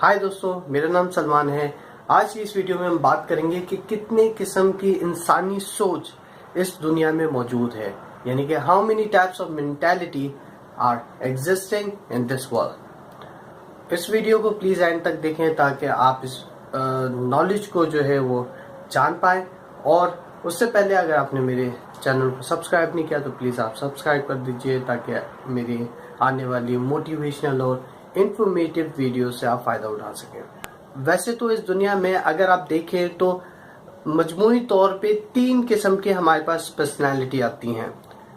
हाय दोस्तों, मेरा नाम सलमान है। आज की इस वीडियो में हम बात करेंगे कि कितने किस्म की इंसानी सोच इस दुनिया में मौजूद है, यानी कि how many types of mentality are existing in this world. इस वीडियो को प्लीज एंड तक देखें ताकि आप इस नॉलेज को जो है वो जान पाए। और उससे पहले अगर आपने मेरे चैनल को सब्सक्राइब नहीं किया तो प्लीज आप सब्सक्राइब कर दीजिए ताकि मेरी आने वाली मोटिवेशनल और इंफॉर्मेटिव वीडियो से आप फायदा उठा सकें। वैसे तो इस दुनिया में अगर आप देखें तो मजमूई तौर पे 3 किस्म की हमारे पास पर्सनालिटी आती हैं।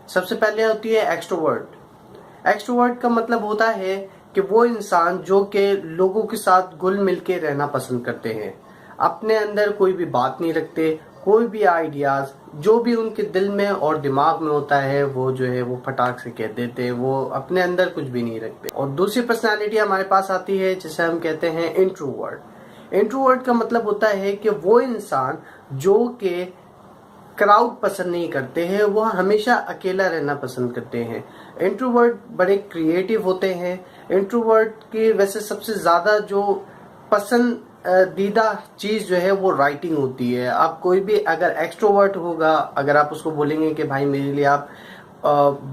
सबसे पहले होती है एक्सट्रोवर्ट। एक्सट्रोवर्ट का मतलब होता है कि वो इंसान जो कि लोगों के साथ घुल मिल के रहना पसंद करते हैं, अपने अंदर कोई भी बात नहीं रखते, कोई भी आइडियाज जो भी उनके दिल में और दिमाग में होता है वो जो है वो फटाक से कह देते हैं, वो अपने अंदर कुछ भी नहीं रखते। और दूसरी पर्सनालिटी हमारे पास आती है जिसे हम कहते हैं इंट्रोवर्ट। इंट्रोवर्ट का मतलब होता है कि वो इंसान जो कि क्राउड पसंद नहीं करते हैं, वो हमेशा अकेला रहना पसंद करते हैं। इंट्रोवर्ट बड़े क्रिएटिव होते हैं। इंट्रोवर्ट की वैसे सबसे ज्यादा जो पसंद दीदा चीज जो है वो राइटिंग होती है। आप कोई भी अगर एक्सट्रोवर्ट होगा, अगर आप उसको बोलेंगे कि भाई मेरे लिए आप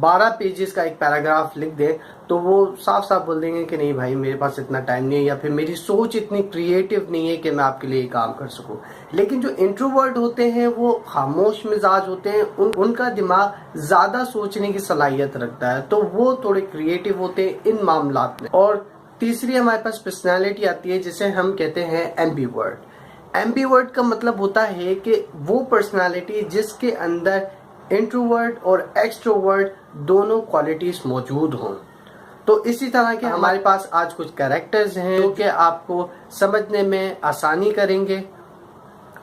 12 पेजेस का एक पैराग्राफ लिख दे, तो वो साफ साफ बोल देंगे कि नहीं भाई मेरे पास इतना टाइम नहीं है, या फिर मेरी सोच इतनी क्रिएटिव नहीं है कि मैं आपके लिए काम कर सकूं। लेकिन जो इंट्रोवर्ट होते हैं वो खामोश मिजाज होते हैं, उनका दिमाग ज्यादा सोचने की सलाहियत रखता है, तो वो थोड़े क्रिएटिव होते हैं इन मामलात में। और तीसरी हमारे पास पर्सनालिटी आती है जिसे हम कहते हैं एम्बीवर्ट। एम्बीवर्ट का मतलब होता है कि वो पर्सनालिटी जिसके अंदर इंट्रोवर्ट और एक्सट्रोवर्ट दोनों क्वालिटीज मौजूद हों। तो इसी तरह के हमारे पास आज कुछ कैरेक्टर्स हैं जो कि आपको समझने में आसानी करेंगे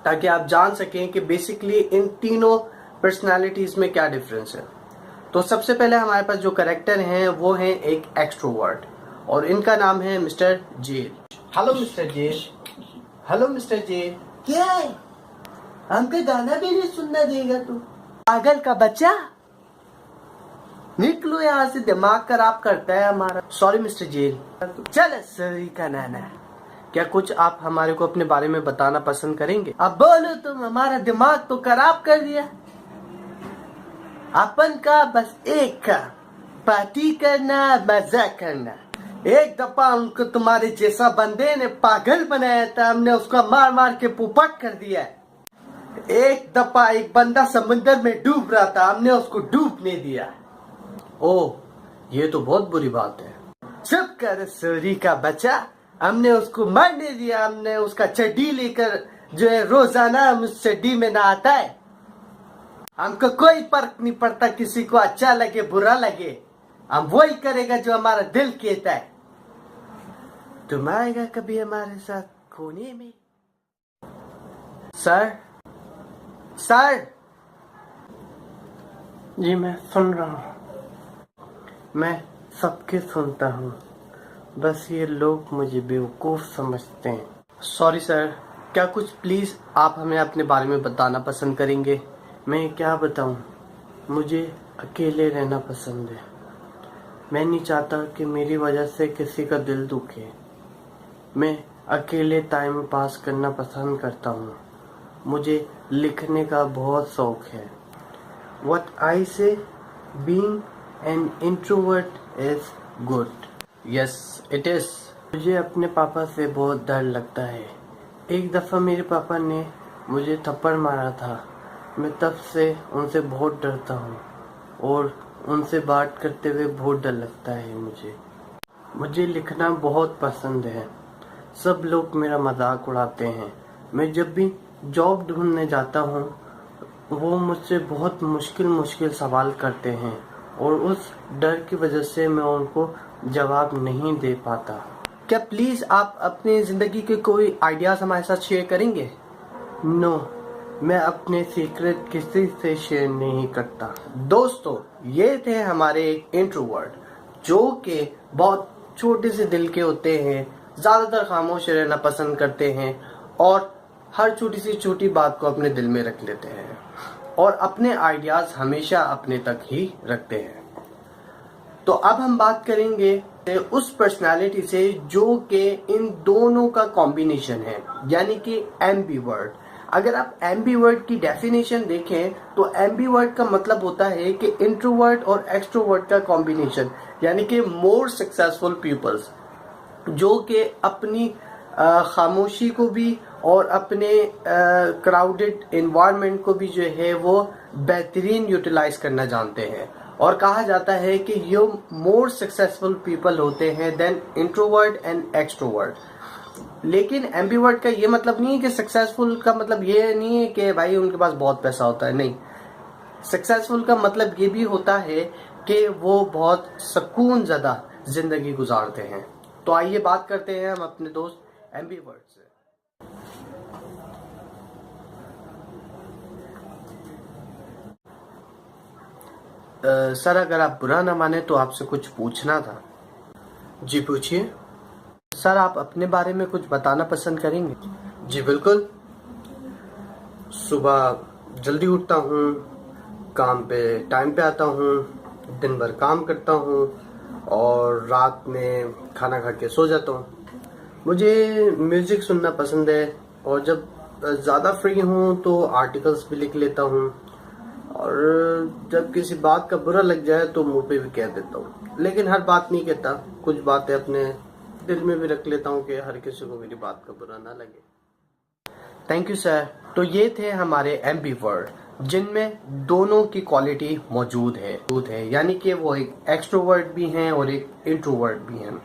ताकि आप जान सकें कि बेसिकली इन तीनों पर्सनालिटीज में क्या डिफरेंस है। तो सबसे पहले हमारे पास जो कैरेक्टर हैं वो हैं एक एक्सट्रोवर्ट और इनका नाम है मिस्टर जेल। हेलो मिस्टर जेल। हेलो मिस्टर जेल। क्या है? हमको गाना भी नहीं सुनना देगा तू, पागल का बच्चा। निकलो यहाँ से, दिमाग खराब करता है हमारा। सॉरी मिस्टर जेल। चल सरी का नाना। क्या कुछ आप हमारे को अपने बारे में बताना पसंद करेंगे? अब बोलो, तुम हमारा दिमाग तो खराब कर दिया। अपन का बस एक का पार्टी करना, मजा करना। एक दफा उनको तुम्हारे जैसा बंदे ने पागल बनाया था, हमने उसको मार मार के पुपट कर दिया। एक दफा एक बंदा समुद्र में डूब रहा था, हमने उसको डूबने दिया। ओह, ये तो बहुत बुरी बात है। चुप कर सूरी का बच्चा, हमने उसको मारने दिया। हमने उसका चड्डी लेकर जो है रोजाना हम उस चड्डी में नहाता है। हमको कोई फर्क नहीं पड़ता, किसी को अच्छा लगे बुरा लगे, हम वही करेगा जो हमारा दिल कहता है। तुम आएगा कभी हमारे साथ कोने में? सर। सर जी मैं सुन रहा हूँ। मैं सबके सुनता हूँ, बस ये लोग मुझे बेवकूफ समझते हैं। सॉरी सर, क्या कुछ प्लीज आप हमें अपने बारे में बताना पसंद करेंगे? मैं क्या बताऊँ, मुझे अकेले रहना पसंद है। मैं नहीं चाहता कि मेरी वजह से किसी का दिल दुखे। मैं अकेले टाइम पास करना पसंद करता हूँ। मुझे लिखने का बहुत शौक है। What I say, being an introvert is good. Yes, it is. मुझे अपने पापा से बहुत डर लगता है। एक दफ़ा मेरे पापा ने मुझे थप्पड़ मारा था। मैं तब से उनसे बहुत डरता हूँ और उनसे बात करते हुए बहुत डर लगता है मुझे लिखना बहुत पसंद है। सब लोग मेरा मजाक उड़ाते हैं। मैं जब भी जॉब ढूंढने जाता हूँ वो मुझसे बहुत मुश्किल सवाल करते हैं और उस डर की वजह से मैं उनको जवाब नहीं दे पाता। क्या प्लीज आप अपनी जिंदगी के कोई आइडियाज हमारे साथ शेयर करेंगे? नो, मैं अपने सीक्रेट किसी से शेयर नहीं करता। दोस्तों, ये थे हमारे एक इंट्रोवर्ट जो कि बहुत छोटे से दिल के होते हैं, ज्यादातर खामोश रहना पसंद करते हैं और हर छोटी सी छोटी बात को अपने दिल में रख लेते हैं और अपने आइडियाज हमेशा अपने तक ही रखते हैं। तो अब हम बात करेंगे उस पर्सनालिटी से जो कि इन दोनों का कॉम्बिनेशन है, यानी कि एम्बीवर्ट। अगर आप एम्बीवर्ट की डेफिनेशन देखें तो एम्बीवर्ट का मतलब होता है कि इंट्रोवर्ट और एक्सट्रोवर्ट का कॉम्बिनेशन, यानी कि मोर सक्सेसफुल पीपल्स जो कि अपनी खामोशी को भी और अपने क्राउडेड एनवायरनमेंट को भी जो है वो बेहतरीन यूटिलाइज करना जानते हैं। और कहा जाता है कि ये मोर सक्सेसफुल पीपल होते हैं देन इंट्रोवर्ट एंड एक्सट्रोवर्ट। लेकिन एम्बीवर्ट का ये मतलब नहीं है कि सक्सेसफुल का मतलब ये नहीं है कि भाई उनके पास बहुत पैसा होता है, नहीं। सक्सेसफुल का मतलब ये भी होता है कि वो बहुत सुकून ज़्यादा जिंदगी गुजारते हैं। तो आइए बात करते हैं हम अपने दोस्त एम्बीवर्ट से। सर, अगर आप बुरा ना माने तो आपसे कुछ पूछना था। जी पूछिए। सर, आप अपने बारे में कुछ बताना पसंद करेंगे? जी बिल्कुल। सुबह जल्दी उठता हूँ, काम पे टाइम पे आता हूँ, दिन भर काम करता हूँ और रात में खाना खा के सो जाता हूँ। मुझे म्यूज़िक सुनना पसंद है और जब ज़्यादा फ्री हूँ तो आर्टिकल्स भी लिख लेता हूँ और जब किसी बात का बुरा लग जाए तो मुंह पे भी कह देता हूँ। लेकिन हर बात नहीं कहता, कुछ बातें अपने दिल में भी रख लेता हूँ कि हर किसी को मेरी बात का बुरा ना लगे। Thank you sir. तो ये थे हमारे एम्बीवर्ट, जिनमें दोनों की क्वालिटी मौजूद है, यानी कि वो एक एक्सट्रोवर्ट भी हैं और एक इंट्रोवर्ट भी हैं।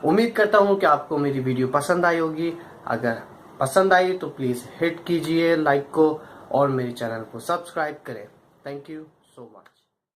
उम्मीद करता हूँ कि आपको मेरी वीडियो पसंद आई होगी। अगर पसंद आई तो प्लीज़ हिट कीजिए लाइक को और मेरे चैनल को सब्सक्राइब करें। Thank you so much.